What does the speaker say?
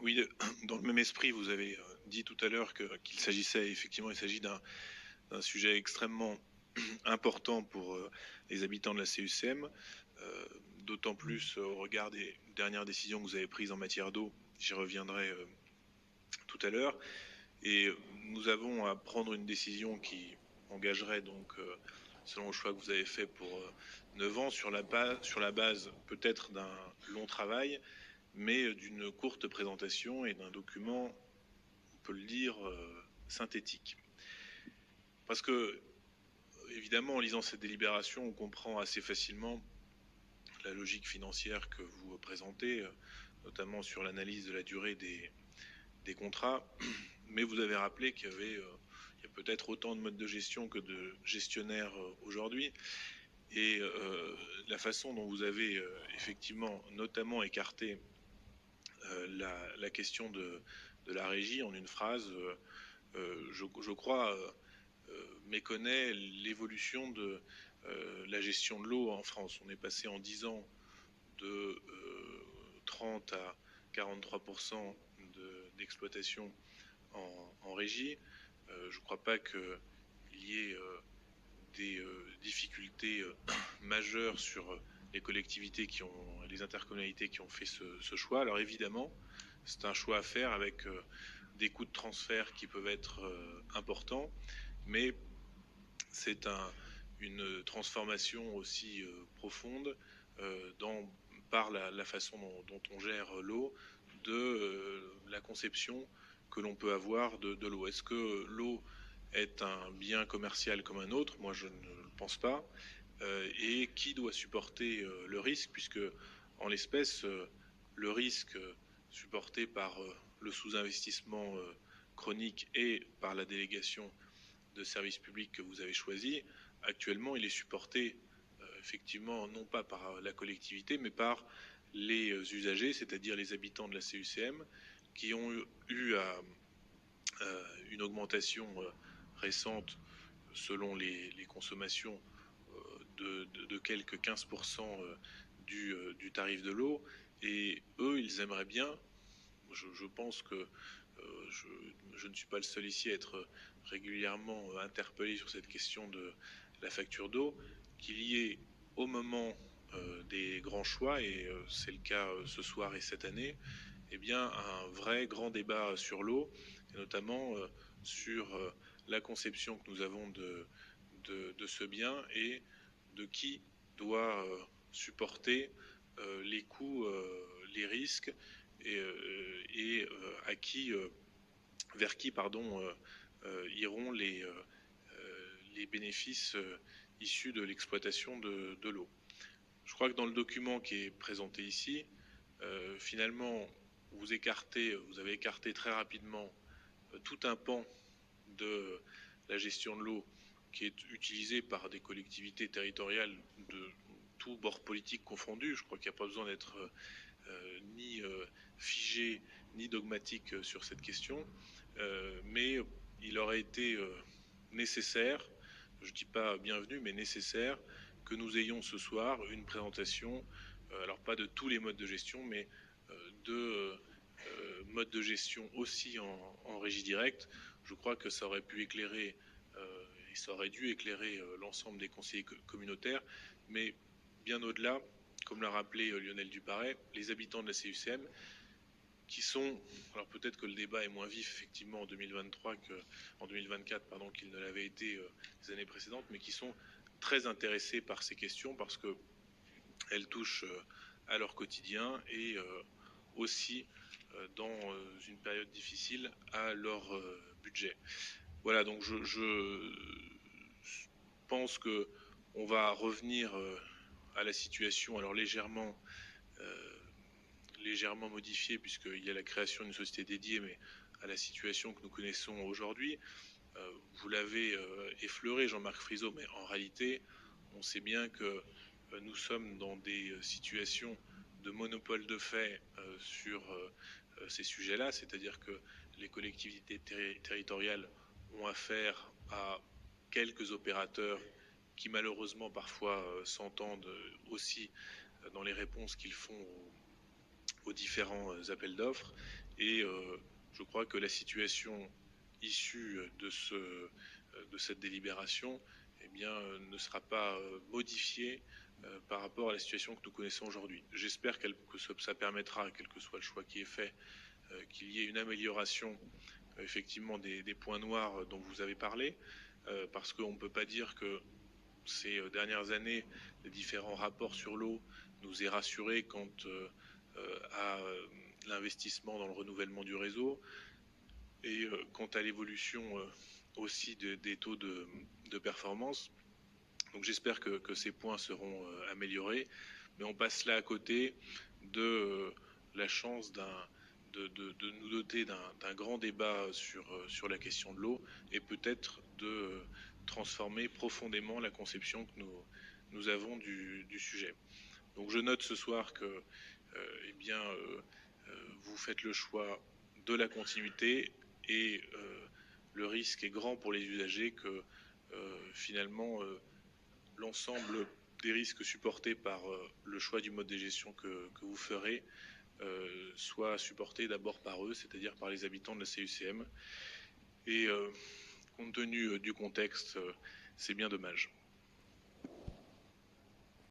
Oui, dans le même esprit, vous avez dit tout à l'heure qu'il s'agissait effectivement, il s'agit d'un sujet extrêmement important pour les habitants de la CUCM, euh, d'autant plus au regard des dernières décisions que vous avez prises en matière d'eau. J'y reviendrai tout à l'heure. Et nous avons à prendre une décision qui engagerait donc, selon le choix que vous avez fait pour 9 ans, sur la base peut-être d'un long travail, mais d'une courte présentation et d'un document, on peut le dire, synthétique. Parce que, évidemment, en lisant cette délibération, on comprend assez facilement la logique financière que vous présentez, notamment sur l'analyse de la durée des contrats. Mais vous avez rappelé qu'il y a peut-être autant de modes de gestion que de gestionnaires aujourd'hui. Et la façon dont vous avez effectivement notamment écarté la question de la régie en une phrase, je crois, méconnaît l'évolution de la gestion de l'eau en France. On est passé en 10 ans de 30 à 43% d'exploitation en régie. Je ne crois pas qu'il y ait des difficultés majeures sur les collectivités les intercommunalités qui ont fait ce choix. Alors évidemment, c'est un choix à faire avec des coûts de transfert qui peuvent être importants, mais c'est une transformation aussi profonde par la façon dont on gère l'eau, de la conception que l'on peut avoir de l'eau. Est-ce que l'eau est un bien commercial comme un autre? Moi, je ne le pense pas. Et qui doit supporter le risque, puisque en l'espèce, le risque supporté par le sous-investissement chronique et par la délégation de services publics que vous avez choisi, actuellement, il est supporté effectivement non pas par la collectivité, mais par les usagers, c'est-à-dire les habitants de la CUCM, qui ont eu une augmentation récente selon les consommations de quelques 15% du tarif de l'eau. Et eux, ils aimeraient bien, je pense que je ne suis pas le seul ici à être régulièrement interpellé sur cette question de la facture d'eau, qu'il y ait au moment des grands choix, et c'est le cas ce soir et cette année, eh bien, un vrai grand débat sur l'eau, et notamment sur la conception que nous avons de ce bien et de qui doit supporter les coûts, les risques et à qui, vers qui, pardon, iront les bénéfices issus de l'exploitation de l'eau. Je crois que dans le document qui est présenté ici, finalement, vous avez écarté très rapidement tout un pan de la gestion de l'eau qui est utilisée par des collectivités territoriales de tout bord politique confondu. Je crois qu'il n'y a pas besoin d'être ni figé ni dogmatique sur cette question, mais il aurait été nécessaire, je ne dis pas bienvenu, mais nécessaire, que nous ayons ce soir une présentation, alors pas de tous les modes de gestion, mais de modes de gestion aussi en régie directe. Je crois que ça aurait pu éclairer et ça aurait dû éclairer l'ensemble des conseillers communautaires, mais bien au-delà, comme l'a rappelé Lionel Duparret, les habitants de la CUCM qui sont, alors peut-être que le débat est moins vif effectivement en 2023 qu'en 2024, pardon, qu'il ne l'avait été les années précédentes, mais qui sont très intéressés par ces questions parce qu'elles touchent à leur quotidien et aussi dans une période difficile à leur budget. Voilà, donc je pense que on va revenir à la situation, alors euh, légèrement modifiée, puisqu'il y a la création d'une société dédiée, mais à la situation que nous connaissons aujourd'hui. Vous l'avez effleuré, Jean-Marc Friseau, mais en réalité, on sait bien que nous sommes dans des situations de monopole de fait sur ces sujets-là, c'est-à-dire que les collectivités territoriales ont affaire à quelques opérateurs qui malheureusement parfois s'entendent aussi dans les réponses qu'ils font aux différents appels d'offres. Et je crois que la situation issue de cette délibération eh bien, ne sera pas modifiée par rapport à la situation que nous connaissons aujourd'hui. J'espère que ça permettra, quel que soit le choix qui est fait, qu'il y ait une amélioration effectivement des points noirs dont vous avez parlé, parce qu'on ne peut pas dire que ces dernières années, les différents rapports sur l'eau nous aient rassurés quant à l'investissement dans le renouvellement du réseau et quant à l'évolution aussi des taux de performance. Donc j'espère que ces points seront améliorés, mais on passe là à côté de la chance de nous doter d'un grand débat sur la question de l'eau et peut-être de transformer profondément la conception que nous avons du sujet. Donc je note ce soir que eh bien, vous faites le choix de la continuité et le risque est grand pour les usagers que finalement l'ensemble des risques supportés par le choix du mode de gestion que vous ferez soit supporté d'abord par eux, c'est-à-dire par les habitants de la CUCM. Et compte tenu du contexte, c'est bien dommage.